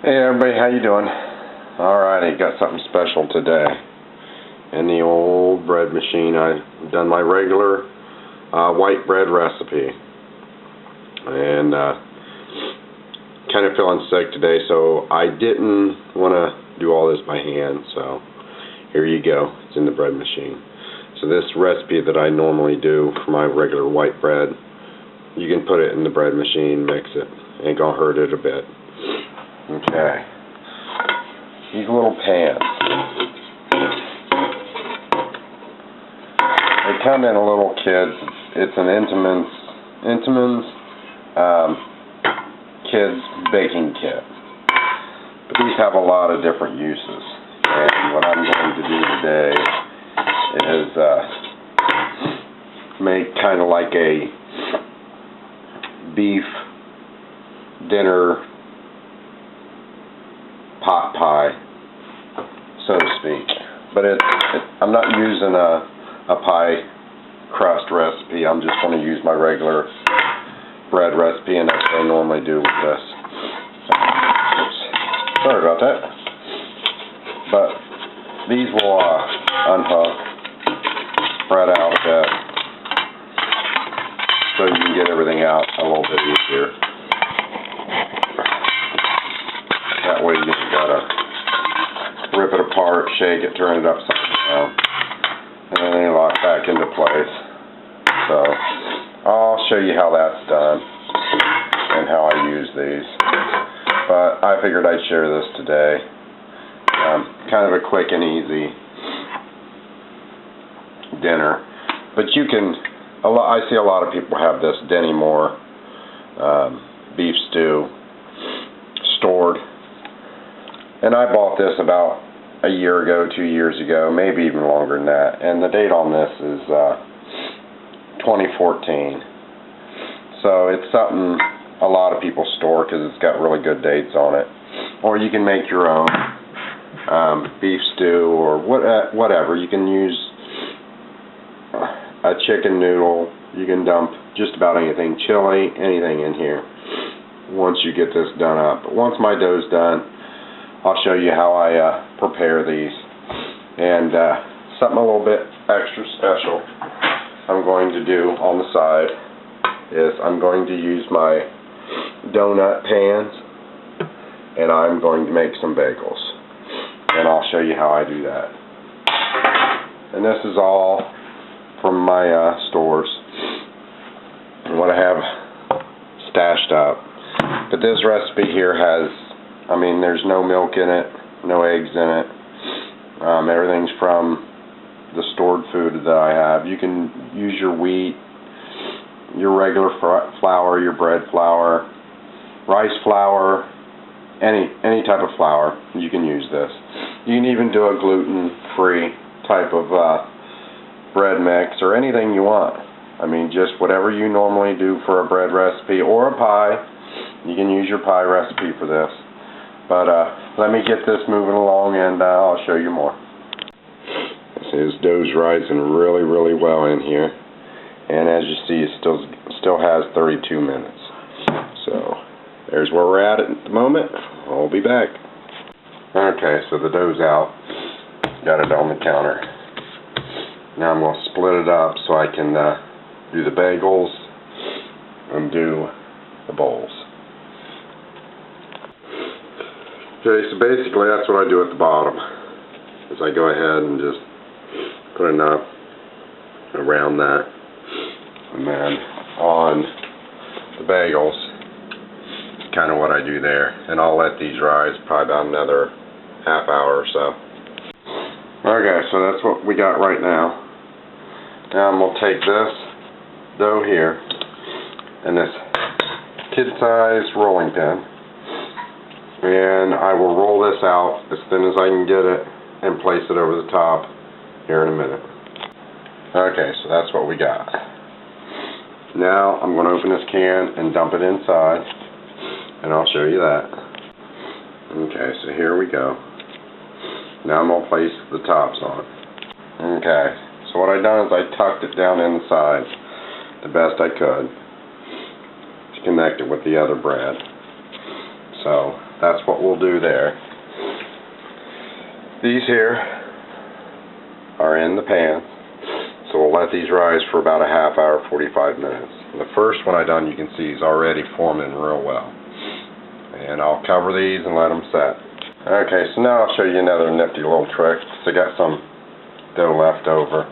Hey everybody, how you doing? Alrighty, got something special today. In the old bread machine, I've done my regular white bread recipe. And kind of feeling sick today, so I didn't want to do all this by hand, so here you go. It's in the bread machine. So this recipe that I normally do for my regular white bread, you can put it in the bread machine, mix it. Ain't gonna hurt it a bit. Okay. These little pans. They come in a little kit. It's an Entenmann's kids baking kit. But these have a lot of different uses. And what I'm going to do today is make kind of like a beef dinner pot pie, so to speak. But I'm not using a pie crust recipe. I'm just going to use my regular bread recipe, and that's what I normally do with this. Oops. Sorry about that. But these will unhook, spread out a bit, so you can get everything out a little bit easier. That way you just gotta rip it apart, shake it, turn it upside down, and then they lock back into place. So I'll show you how that's done and how I use these. But I figured I'd share this today. Kind of a quick and easy dinner. But you can, I see a lot of people have this Denny Moore beef stew stored. And I bought this about a year ago, 2 years ago, maybe even longer than that. And the date on this is 2014. So it's something a lot of people store because it's got really good dates on it. Or you can make your own beef stew or whatever. You can use a chicken noodle. You can dump just about anything, chili, anything in here once you get this done up. But once my dough's done, I'll show you how I prepare these. And something a little bit extra special I'm going to do on the side is I'm going to use my donut pans, and I'm going to make some bagels. And I'll show you how I do that. And this is all from my stores and what I have stashed up. But this recipe here has, there's no milk in it, no eggs in it. Everything's from the stored food that I have. You can use your wheat, your regular flour, your bread flour, rice flour, any type of flour. You can use this. You can even do a gluten-free type of bread mix or anything you want. Just whatever you normally do for a bread recipe or a pie. You can use your pie recipe for this. But let me get this moving along, and I'll show you more. This dough's rising really, really well in here, and as you see, it still has 32 minutes. So there's where we're at the moment. I'll be back. Okay, so the dough's out. Got it on the counter. Now I'm going to split it up so I can do the bagels and do the bowls. Okay, so basically that's what I do at the bottom, is I go ahead and just put enough around that, and then on the bagels, it's kind of what I do there, and I'll let these rise probably about another half hour or so. Okay, so that's what we got right now. Now I'm going to take this dough here and this kid-sized rolling pin, and I will roll this out as thin as I can get it and place it over the top here in a minute. Okay, so that's what we got. Now I'm going to open this can and dump it inside, and I'll show you that. Okay, so here we go. Now I'm going to place the tops on. Okay, so what I done is I tucked it down inside the best I could to connect it with the other bread. So that's what we'll do there. These here are in the pan, so we'll let these rise for about a half hour, 45 minutes. The first one I done, you can see is already forming real well. And I'll cover these and let them set. Okay, so now I'll show you another nifty little trick. So I got some dough left over.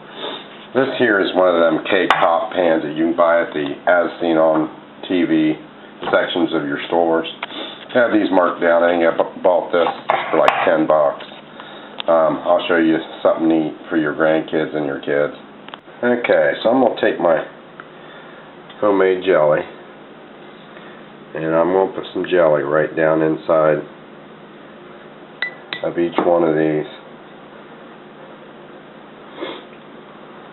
This here is one of them cake pop pans that you can buy at the As Seen on TV sections of your stores. I have these marked down. I think I bought this for like $10. I'll show you something neat for your grandkids and your kids. Okay, so I'm going to take my homemade jelly and I'm going to put some jelly right down inside of each one of these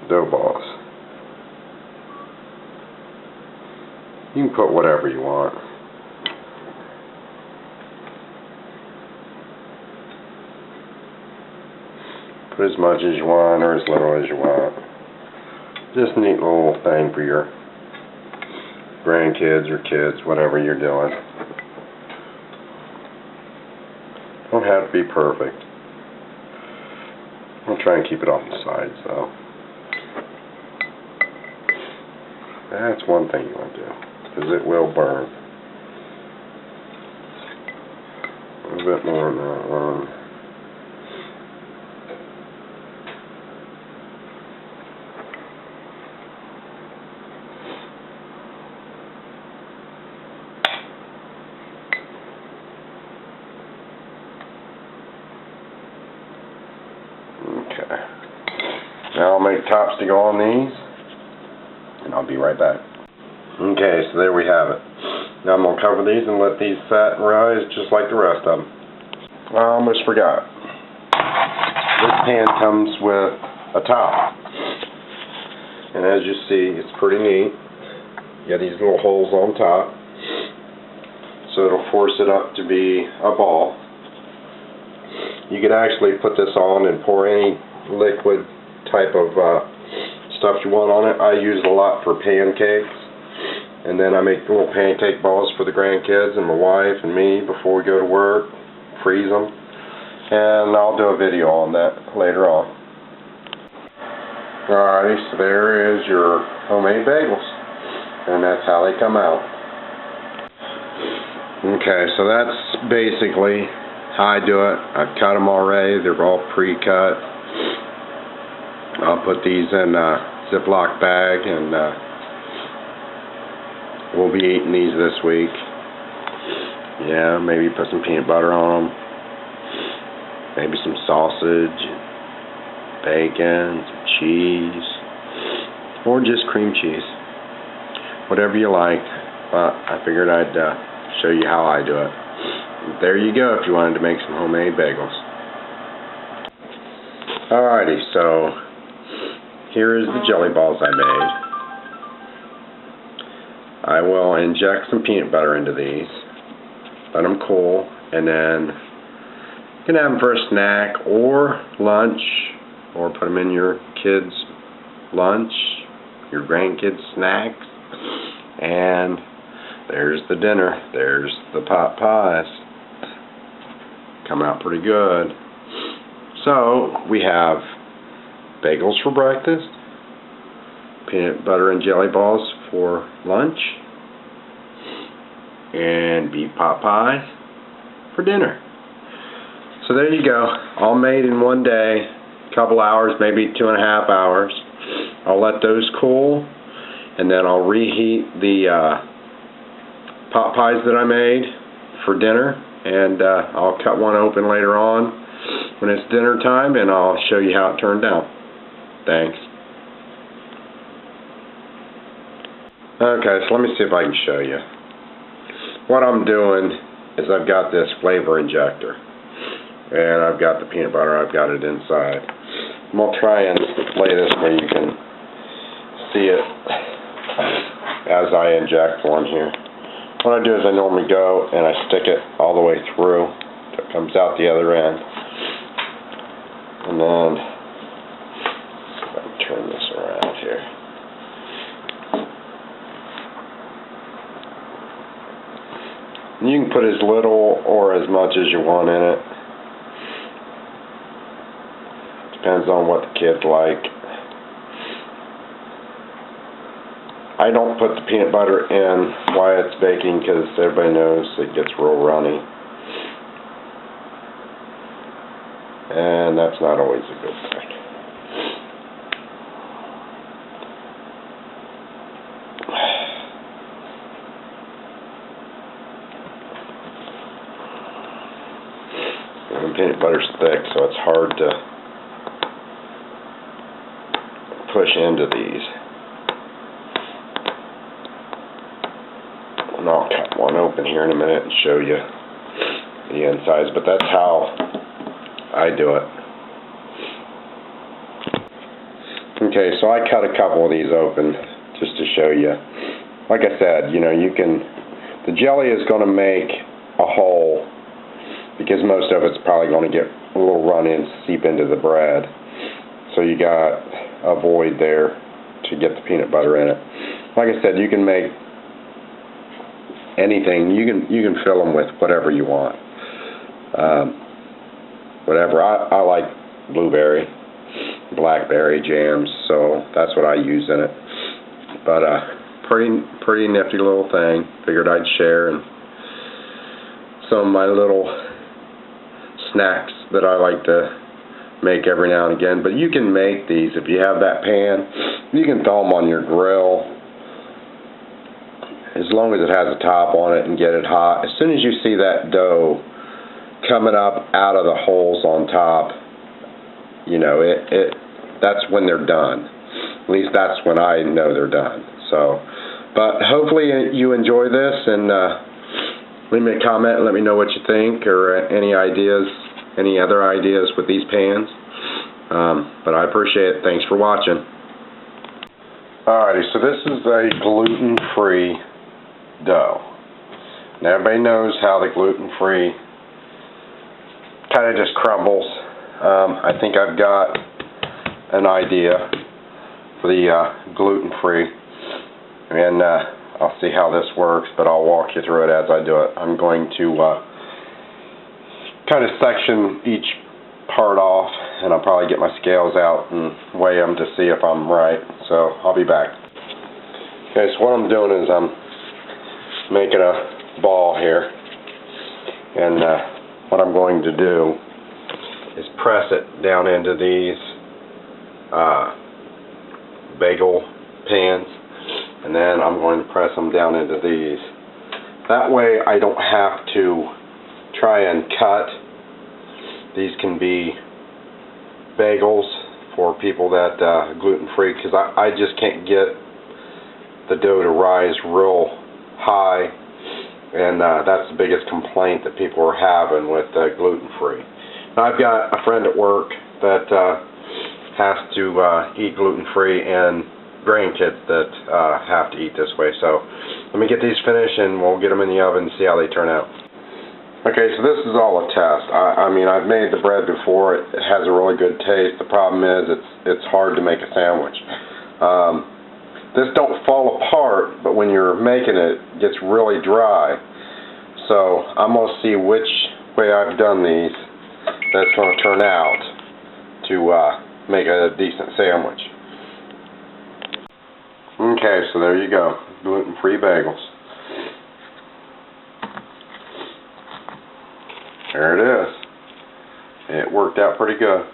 dough balls. You can put whatever you want. Put as much as you want or as little as you want. Just a neat little thing for your grandkids or kids, whatever you're doing. Don't have to be perfect. I'll try and keep it off the sides though. That's one thing you want to do, because it will burn. A little bit more on that one. Okay. Now I'll make tops to go on these, and I'll be right back. Okay, so there we have it. Now I'm going to cover these and let these set and rise just like the rest of them. I almost forgot. This pan comes with a top. And as you see, it's pretty neat. You got these little holes on top. So it'll force it up to be a ball. You could actually put this on and pour any liquid type of stuff you want on it. I use it a lot for pancakes. And then I make little pancake balls for the grandkids and my wife and me before we go to work. Freeze them. And I'll do a video on that later on. Alrighty, so there is your homemade bagels. And that's how they come out. Okay, so that's basically how I do it. I've cut them already. They're all pre-cut. I'll put these in a Ziploc bag and we'll be eating these this week. Yeah, maybe put some peanut butter on them. Maybe some sausage, bacon, some cheese, or just cream cheese. Whatever you like. But I figured I'd show you how I do it. There you go if you wanted to make some homemade bagels. Alrighty, so here is the jelly balls I made. I will inject some peanut butter into these, let them cool, and then you can have them for a snack or lunch, or put them in your kids' lunch, your grandkids' snacks, and there's the dinner. There's the pot pies. Come out pretty good. So we have bagels for breakfast, peanut butter and jelly balls for lunch, and beef pot pies for dinner. So there you go, all made in one day, a couple hours, maybe 2.5 hours. I'll let those cool, and then I'll reheat the pot pies that I made for dinner, and I'll cut one open later on when it's dinner time, and I'll show you how it turned out. Thanks. Okay, so let me see if I can show you. What I'm doing is I've got this flavor injector, and I've got the peanut butter, I've got it inside. I'm going to try and display this where you can see it as I inject one here. What I do is I normally go and I stick it all the way through so it comes out the other end. And then see if I can turn this around here. And you can put as little or as as much as you want in it. Depends on what the kids like. I don't put the peanut butter in while it's baking because everybody knows it gets real runny. And that's not always a good thing. And peanut butter's thick, so it's hard to push into these. And I'll cut one open here in a minute and show you the insides, but that's how I do it. Okay, so I cut a couple of these open just to show you. Like I said, you know, the jelly is going to make a hole because most of it's probably going to get a little run-in, seep into the bread. So you got a void there to get the peanut butter in it. Like I said, you can make anything. You can fill them with whatever you want. Whatever. I like blueberry, blackberry jams, so that's what I use in it. But pretty nifty little thing. Figured I'd share, and some of my little snacks that I like to make every now and again. But you can make these if you have that pan. You can throw them on your grill as long as it has a top on it and get it hot. As soon as you see that dough coming up out of the holes on top, you know, that's when they're done. At least that's when I know they're done. So, but hopefully you enjoy this, and leave me a comment and let me know what you think, or any ideas, any other ideas with these pans. But I appreciate it. Thanks for watching. Alrighty, so this is a gluten-free dough. Now everybody knows how the gluten-free kind of just crumbles. I think I've got an idea for the gluten-free, and I'll see how this works, but I'll walk you through it as I do it. I'm going to kind of section each part off, and I'll probably get my scales out and weigh them to see if I'm right. So I'll be back. Okay, so what I'm doing is I'm making a ball here, and what I'm going to do is press it down into these bagel pans, and then I'm going to press them down into these. That way I don't have to try and cut. These can be bagels for people that gluten-free, because I just can't get the dough to rise real high, and that's the biggest complaint that people are having with gluten-free. Now I've got a friend at work that has to eat gluten-free, and grandkids that have to eat this way. So let me get these finished, and we'll get them in the oven and see how they turn out. Okay, so this is all a test. I mean, I've made the bread before. It has a really good taste. The problem is it's hard to make a sandwich. This don't fall apart, but when you're making it, it gets really dry. So I'm going to see which way I've done these that's going to turn out to make a decent sandwich. Okay, so there you go. Gluten-free bagels. There it is. It worked out pretty good.